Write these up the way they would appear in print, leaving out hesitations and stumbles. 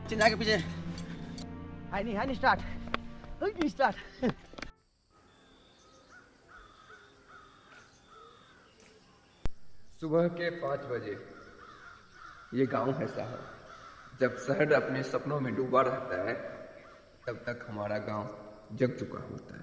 चिन्हा के पीछे। हाय नहीं स्टार्ट। स्टार्ट। सुबह के 5 बजे ये गांव है साहब। जब शहर अपने सपनों में डूबा रहता है तब तक हमारा गांव जग चुका होता है।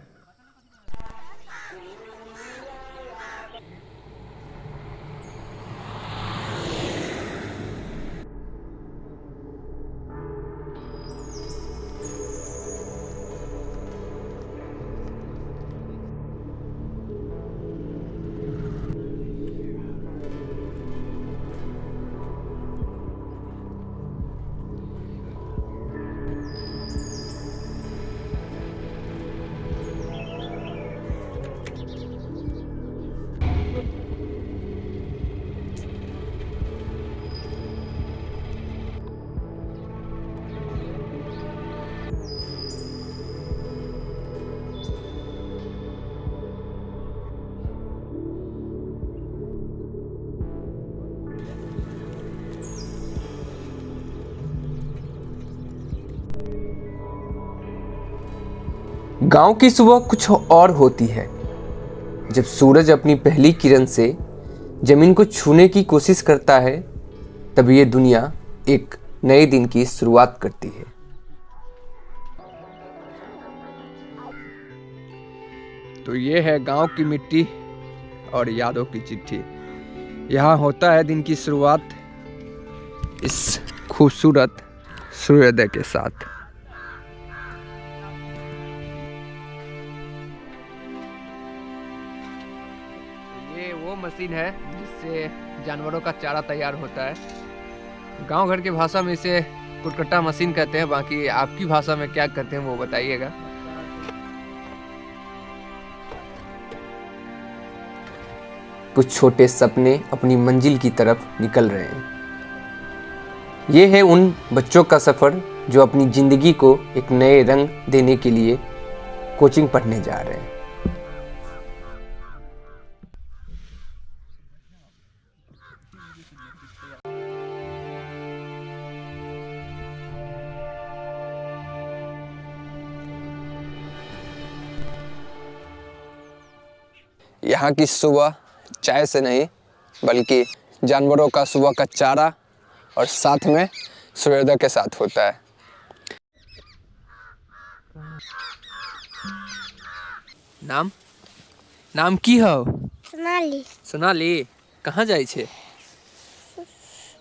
गांव की सुबह कुछ और होती है। जब सूरज अपनी पहली किरण से जमीन को छूने की कोशिश करता है तब ये दुनिया एक नए दिन की शुरुआत करती है। तो ये है गांव की मिट्टी और यादों की चिट्ठी। यहाँ होता है दिन की शुरुआत इस खूबसूरत सूर्योदय के साथ। ये वो मशीन है जिससे जानवरों का चारा तैयार होता है। गांव घर की भाषा में इसे कुटकट्टा मशीन कहते हैं, बाकी आपकी भाषा में क्या कहते हैं वो बताइएगा। कुछ छोटे सपने अपनी मंजिल की तरफ निकल रहे हैं। ये है उन बच्चों का सफर जो अपनी जिंदगी को एक नए रंग देने के लिए कोचिंग पढ़ने जा रहे हैं। यहाँ की सुबह चाय से नहीं बल्कि जानवरों का सुबह का चारा और साथ में सूर्योदय के साथ होता है। नाम की हो? सोनाली। सोनाली कहाँ जाई छे?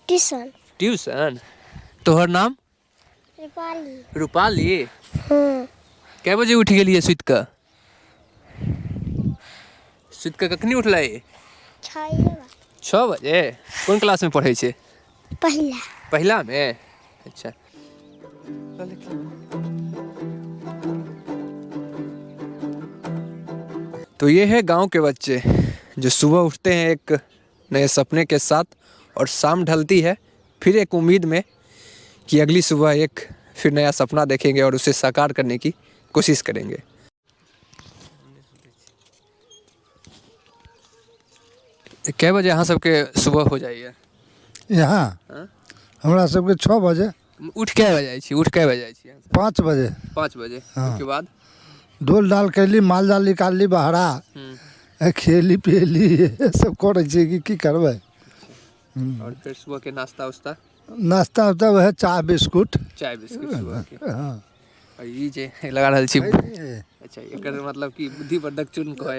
ट्यूशन। तोहर नाम? रूपाली। कै बजे उठ गेलिए सुत के? कखनी उठलै? 6 बजे। कौन क्लास में पढ़े छे? पहला में। अच्छा। तो ये है गांव के बच्चे जो सुबह उठते हैं एक नए सपने के साथ और शाम ढलती है फिर एक उम्मीद में कि अगली सुबह एक फिर नया सपना देखेंगे और उसे साकार करने की कोशिश करेंगे। कै बजे यहाँ सबके सुबह हो जाइए? यहाँ हमरा सबके 6 बजे। उठ कै बजे छी? 5 बजे। 5 बजे। हाँ। उसके बाद ढोल डाल कैली, माल जाल निकालली बहरा, खेली पियली, ये सब करे छी की करबै। और फिर सुबह के नाश्ता उस्ता? नाश्ता होता वह चाय बिस्कुट। सुबह के। हाँ। और ये जे लगा रहल छी। अच्छा, एकर मतलब कि बुद्धिवर्धक चूर्ण कहै।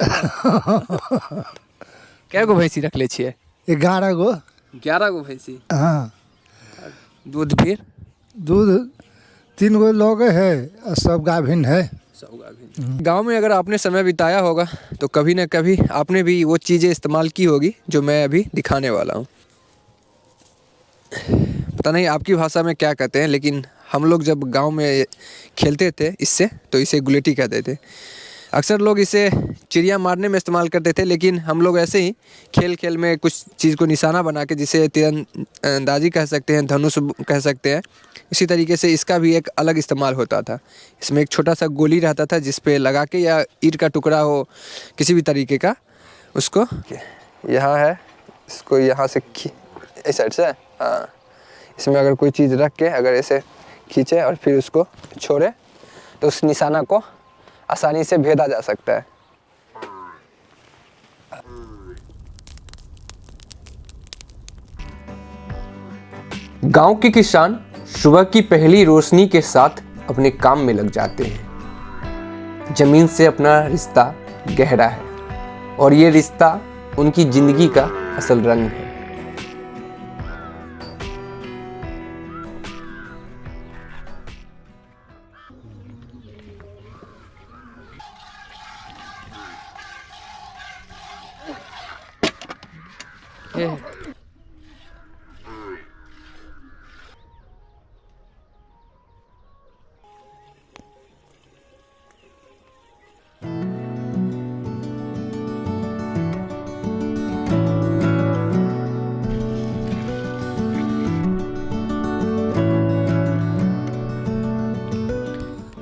कै गो भैंसी रखले छियै? 11 गो। 11 गो भैंसी। हाँ। दूध फिर? दूध 3 गो लोग है और सब गाभिन है। गांव में अगर आपने समय बिताया होगा तो कभी ना कभी आपने भी वो चीज़ें इस्तेमाल की होगी जो मैं अभी दिखाने वाला हूँ। पता नहीं आपकी भाषा में क्या कहते हैं, लेकिन हम लोग जब गांव में खेलते थे इससे तो इसे गुलेटी कहते थे। अक्सर लोग इसे चिड़िया मारने में इस्तेमाल करते थे, लेकिन हम लोग ऐसे ही खेल खेल में कुछ चीज़ को निशाना बना के, जिसे तीरंदाजी कह सकते हैं, धनुष कह सकते हैं, इसी तरीके से इसका भी एक अलग इस्तेमाल होता था। इसमें एक छोटा सा गोली रहता था जिस पे लगा के, या ईंट का टुकड़ा हो किसी भी तरीके का, उसको यहाँ है, इसको यहाँ से इस साइड से, हाँ, इसमें अगर कोई चीज़ रख के अगर ऐसे खींचे और फिर उसको छोड़े तो उस निशाना को आसानी से भेदा जा सकता है। गांव के किसान सुबह की पहली रोशनी के साथ अपने काम में लग जाते हैं। जमीन से अपना रिश्ता गहरा है और ये रिश्ता उनकी जिंदगी का असल रंग है।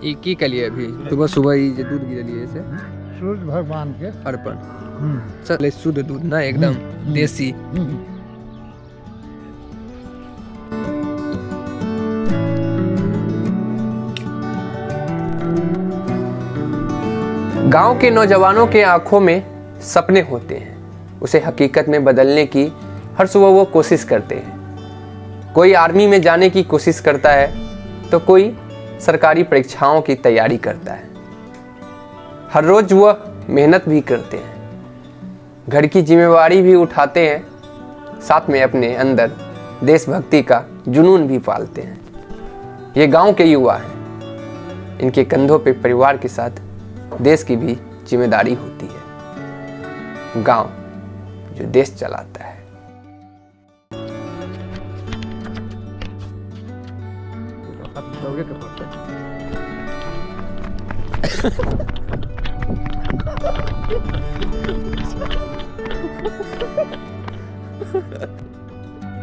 ये की कलिए अभी सुबह सुबह ही जो दूध गिरलिए से सूर्य भगवान के अर्पण सर शुद्ध दूध ना एकदम देसी। गांव के नौजवानों के आंखों में सपने होते हैं, उसे हकीकत में बदलने की हर सुबह वो कोशिश करते हैं। कोई आर्मी में जाने की कोशिश करता है तो कोई सरकारी परीक्षाओं की तैयारी करता है। हर रोज वह मेहनत भी करते हैं, घर की जिम्मेवारी भी उठाते हैं, साथ में अपने अंदर देशभक्ति का जुनून भी पालते हैं। ये गांव के युवा हैं, इनके कंधों पे परिवार के साथ देश की भी जिम्मेदारी होती है। गांव जो देश चलाता है।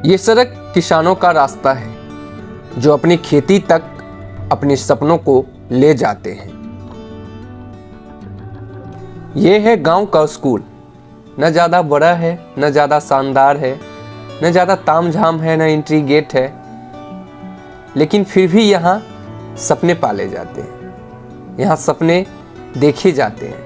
ये सड़क किसानों का रास्ता है जो अपनी खेती तक अपने सपनों को ले जाते हैं। ये है गांव का स्कूल, न ज़्यादा बड़ा है न ज़्यादा शानदार है, न ज़्यादा तामझाम है न एंट्री गेट है, लेकिन फिर भी यहाँ सपने पाले जाते हैं, यहाँ सपने देखे जाते हैं।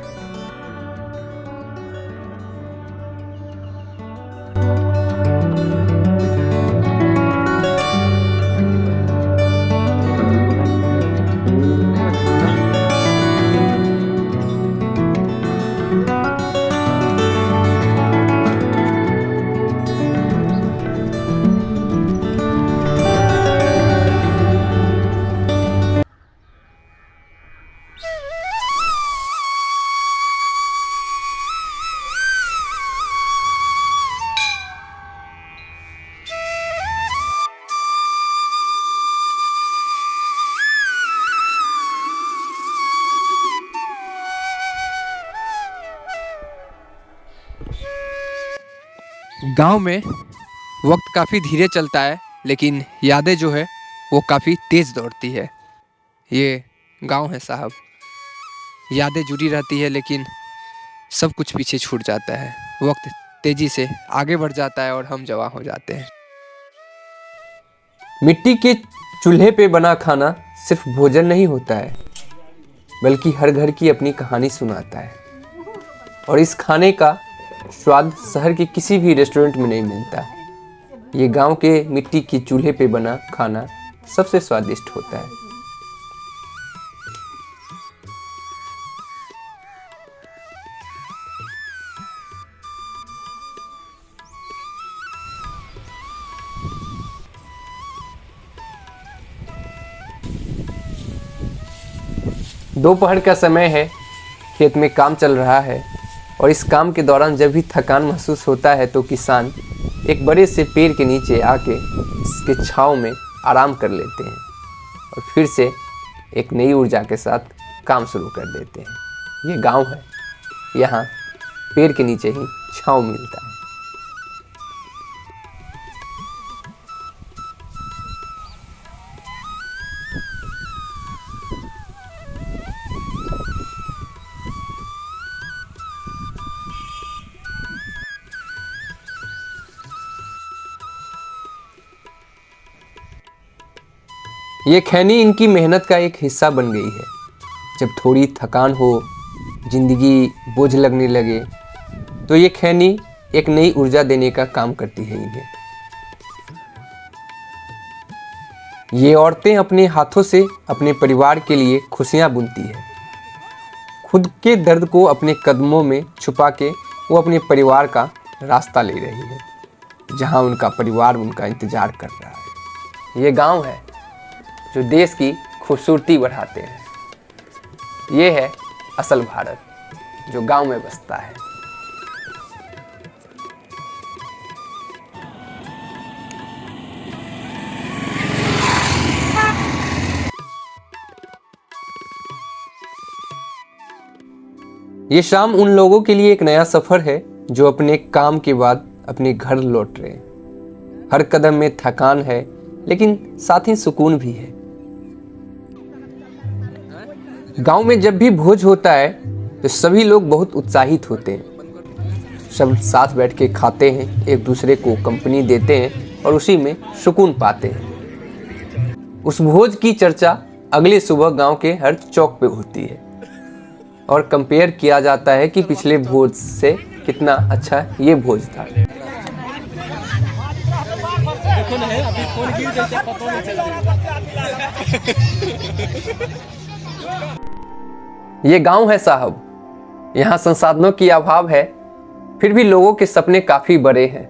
गांव में वक्त काफ़ी धीरे चलता है, लेकिन यादें जो है वो काफ़ी तेज़ दौड़ती है। ये गांव है साहब, यादें जुड़ी रहती है लेकिन सब कुछ पीछे छूट जाता है। वक्त तेज़ी से आगे बढ़ जाता है और हम जवान हो जाते हैं। मिट्टी के चूल्हे पे बना खाना सिर्फ भोजन नहीं होता है, बल्कि हर घर की अपनी कहानी सुनाता है। और इस खाने का स्वाद शहर के किसी भी रेस्टोरेंट में नहीं मिलता। ये गांव के मिट्टी के चूल्हे पे बना खाना सबसे स्वादिष्ट होता है। दोपहर का समय है, खेत में काम चल रहा है और इस काम के दौरान जब भी थकान महसूस होता है तो किसान एक बड़े से पेड़ के नीचे आके इसके छांव में आराम कर लेते हैं और फिर से एक नई ऊर्जा के साथ काम शुरू कर देते हैं। ये गांव है, यहाँ पेड़ के नीचे ही छांव मिलता है। ये खैनी इनकी मेहनत का एक हिस्सा बन गई है। जब थोड़ी थकान हो, जिंदगी बोझ लगने लगे, तो ये खैनी एक नई ऊर्जा देने का काम करती है इन्हें। ये औरतें अपने हाथों से अपने परिवार के लिए खुशियां बुनती है। खुद के दर्द को अपने कदमों में छुपा के वो अपने परिवार का रास्ता ले रही है, जहां उनका परिवार उनका इंतजार कर रहा है। ये गांव है जो देश की खूबसूरती बढ़ाते हैं। ये है असल भारत, जो गांव में बसता है। ये शाम उन लोगों के लिए एक नया सफर है जो अपने काम के बाद अपने घर लौट रहे हैं। हर कदम में थकान है, लेकिन साथ ही सुकून भी है। गांव में जब भी भोज होता है तो सभी लोग बहुत उत्साहित होते हैं। सब साथ बैठ के खाते हैं, एक दूसरे को कंपनी देते हैं और उसी में सुकून पाते हैं। उस भोज की चर्चा अगले सुबह गांव के हर चौक पे होती है और कंपेयर किया जाता है कि पिछले भोज से कितना अच्छा ये भोज था। ये गांव है साहब, यहाँ संसाधनों की अभाव है, फिर भी लोगों के सपने काफी बड़े हैं।